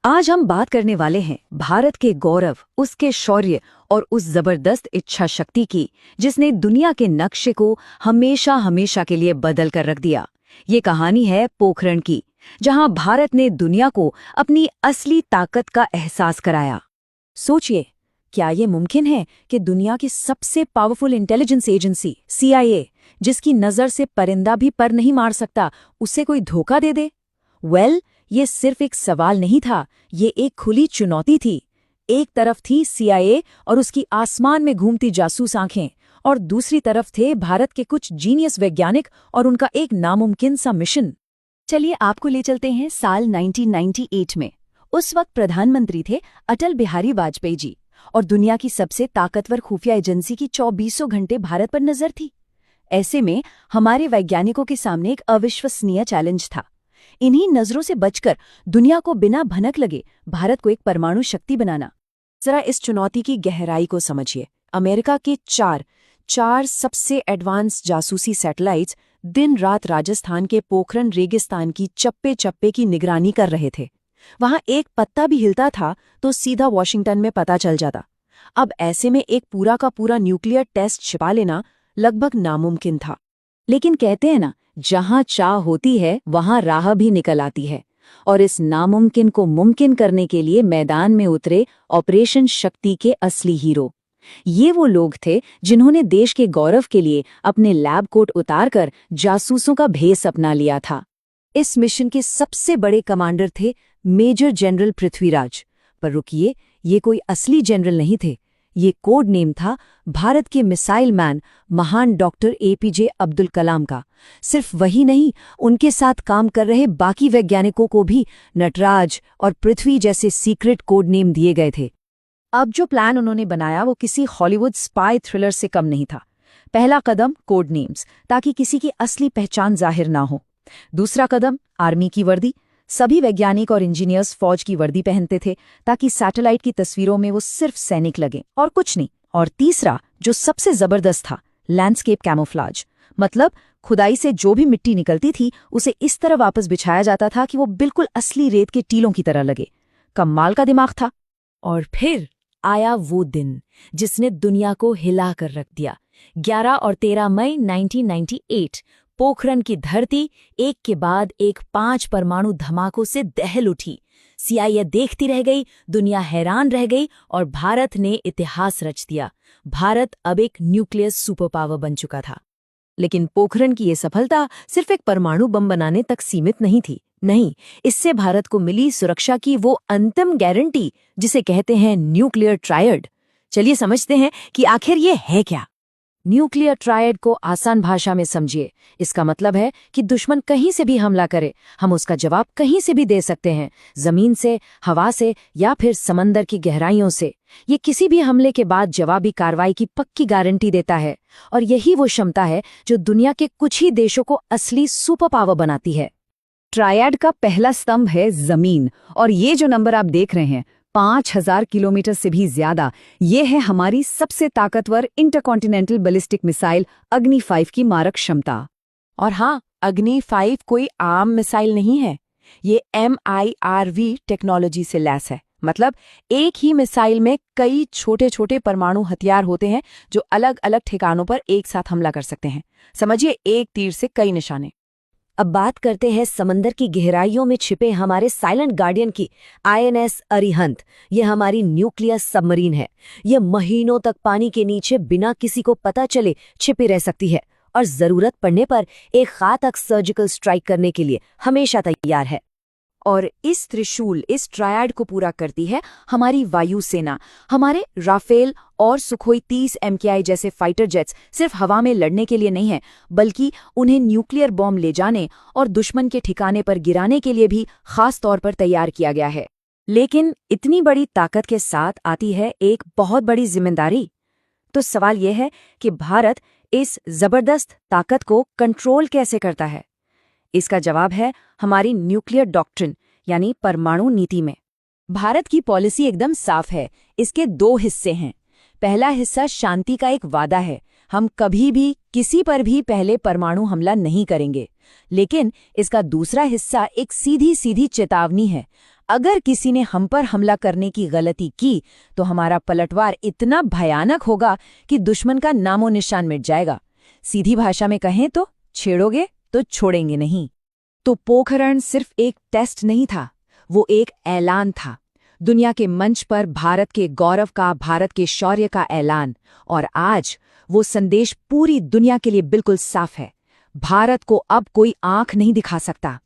आज हम बात करने वाले हैं भारत के गौरव, उसके शौर्य और उस जबरदस्त इच्छा शक्ति की जिसने दुनिया के नक्शे को हमेशा हमेशा के लिए बदल कर रख दिया। ये कहानी है पोखरण की, जहां भारत ने दुनिया को अपनी असली ताकत का एहसास कराया। सोचिए, क्या ये मुमकिन है कि दुनिया की सबसे पावरफुल इंटेलिजेंस एजेंसी CIA, जिसकी नज़र से परिंदा भी पर नहीं मार सकता, उसे कोई धोखा दे दे? ये सिर्फ एक सवाल नहीं था, ये एक खुली चुनौती थी। एक तरफ थी CIA और उसकी आसमान में घूमती जासूस आंखें, और दूसरी तरफ थे भारत के कुछ जीनियस वैज्ञानिक और उनका एक नामुमकिन सा मिशन। चलिए आपको ले चलते हैं साल 1998 में। उस वक्त प्रधानमंत्री थे अटल बिहारी वाजपेयी जी, और दुनिया की सबसे ताकतवर खुफिया एजेंसी की 24 घंटे भारत पर नजर थी। ऐसे में हमारे वैज्ञानिकों के सामने एक अविश्वसनीय चैलेंज था। इन्हीं नजरों से बचकर दुनिया को बिना भनक लगे भारत को एक परमाणु शक्ति बनाना। जरा इस चुनौती की गहराई को समझिए। अमेरिका के चार सबसे एडवांस जासूसी सैटेलाइट्स दिन रात राजस्थान के पोखरण रेगिस्तान की चप्पे चप्पे की निगरानी कर रहे थे। वहां एक पत्ता भी हिलता था तो सीधा वॉशिंगटन में पता चल जाता। अब ऐसे में एक पूरा का पूरा न्यूक्लियर टेस्ट छिपा लेना लगभग नामुमकिन था। लेकिन कहते हैं ना, जहां चाह होती है वहां राह भी निकल आती है, और इस नामुमकिन को मुमकिन करने के लिए मैदान में उतरे ऑपरेशन शक्ति के असली हीरो। ये वो लोग थे जिन्होंने देश के गौरव के लिए अपने लैब कोट उतारकर जासूसों का भेष अपना लिया था। इस मिशन के सबसे बड़े कमांडर थे मेजर जनरल पृथ्वीराज। पर रुकिए, ये कोई असली जनरल नहीं थे। ये कोड नेम था भारत के मिसाइल मैन महान डॉक्टर APJ अब्दुल कलाम का। सिर्फ वही नहीं, उनके साथ काम कर रहे बाकी वैज्ञानिकों को भी नटराज और पृथ्वी जैसे सीक्रेट कोड नेम दिए गए थे। अब जो प्लान उन्होंने बनाया वो किसी हॉलीवुड स्पाई थ्रिलर से कम नहीं था। पहला कदम कोड नेम्स, ताकि किसी की असली पहचान जाहिर ना हो। दूसरा कदम आर्मी की वर्दी। सभी वैज्ञानिक और इंजीनियर्स फौज की वर्दी पहनते थे ताकि सैटेलाइट की तस्वीरों में वो सिर्फ सैनिक लगे और कुछ नहीं। और तीसरा, जो सबसे जबरदस्त था, लैंडस्केप कैमोफ्लाज। मतलब खुदाई से जो भी मिट्टी निकलती थी उसे इस तरह वापस बिछाया जाता था कि वो बिल्कुल असली रेत के टीलों की तरह लगे। कमाल का दिमाग था। और फिर आया वो दिन जिसने दुनिया को हिला कर रख दिया। 11 और 13 मई 1998 पोखरण की धरती एक के बाद एक 5 परमाणु धमाकों से दहल उठी। CIA देखती रह गई, दुनिया हैरान रह गई, और भारत ने इतिहास रच दिया। भारत अब एक न्यूक्लियर सुपर पावर बन चुका था। लेकिन पोखरण की ये सफलता सिर्फ एक परमाणु बम बनाने तक सीमित नहीं थी। नहीं, इससे भारत को मिली सुरक्षा की वो अंतिम गारंटी जिसे कहते हैं न्यूक्लियर ट्रायड। चलिए समझते हैं कि आखिर ये है क्या। न्यूक्लियर ट्रायड को आसान भाषा में समझिए। इसका मतलब है कि दुश्मन कहीं से भी हमला करे, हम उसका जवाब कहीं से भी दे सकते हैं, जमीन से, हवा से या फिर समंदर की गहराइयों से। ये किसी भी हमले के बाद जवाबी कार्रवाई की पक्की गारंटी देता है, और यही वो क्षमता है जो दुनिया के कुछ ही देशों को असली सुपर पावर बनाती है। ट्रायड का पहला स्तंभ है जमीन, और ये जो नंबर आप देख रहे हैं, 5000 किलोमीटर से भी ज्यादा, ये है हमारी सबसे ताकतवर इंटरकॉन्टिनेंटल बैलिस्टिक मिसाइल अग्नि 5 की मारक क्षमता। और हाँ, अग्नि 5 कोई आम मिसाइल नहीं है। ये MIRV टेक्नोलॉजी से लैस है। मतलब एक ही मिसाइल में कई छोटे छोटे परमाणु हथियार होते हैं जो अलग अलग ठिकानों पर एक साथ हमला कर सकते हैं। समझिए, एक तीर से कई निशाने। अब बात करते हैं समंदर की गहराइयों में छिपे हमारे साइलेंट गार्डियन की, INS अरिहंत। ये हमारी न्यूक्लियर सबमरीन है। ये महीनों तक पानी के नीचे बिना किसी को पता चले छिपी रह सकती है, और जरूरत पड़ने पर एक घातक सर्जिकल स्ट्राइक करने के लिए हमेशा तैयार है। और इस त्रिशूल, इस ट्रायड को पूरा करती है हमारी वायुसेना। हमारे राफेल और सुखोई 30 MKI जैसे फाइटर जेट्स सिर्फ हवा में लड़ने के लिए नहीं है, बल्कि उन्हें न्यूक्लियर बॉम्ब ले जाने और दुश्मन के ठिकाने पर गिराने के लिए भी खास तौर पर तैयार किया गया है। लेकिन इतनी बड़ी ताकत के साथ आती है एक बहुत बड़ी जिम्मेदारी। तो सवाल यह है कि भारत इस जबरदस्त ताकत को कंट्रोल कैसे करता है? इसका जवाब है हमारी न्यूक्लियर डॉक्ट्रिन, यानी परमाणु नीति में। भारत की पॉलिसी एकदम साफ है। इसके 2 हिस्से हैं। पहला हिस्सा शांति का एक वादा है। हम कभी भी किसी पर भी पहले परमाणु हमला नहीं करेंगे। लेकिन इसका दूसरा हिस्सा एक सीधी सीधी चेतावनी है। अगर किसी ने हम पर हमला करने की गलती की तो हमारा पलटवार इतना भयानक होगा कि दुश्मन का नामो निशान मिट जाएगा। सीधी भाषा में कहें तो छेड़ोगे तो छोड़ेंगे नहीं। तो पोखरण सिर्फ एक टेस्ट नहीं था, वो एक ऐलान था। दुनिया के मंच पर भारत के गौरव का, भारत के शौर्य का ऐलान। और आज वो संदेश पूरी दुनिया के लिए बिल्कुल साफ है। भारत को अब कोई आंख नहीं दिखा सकता।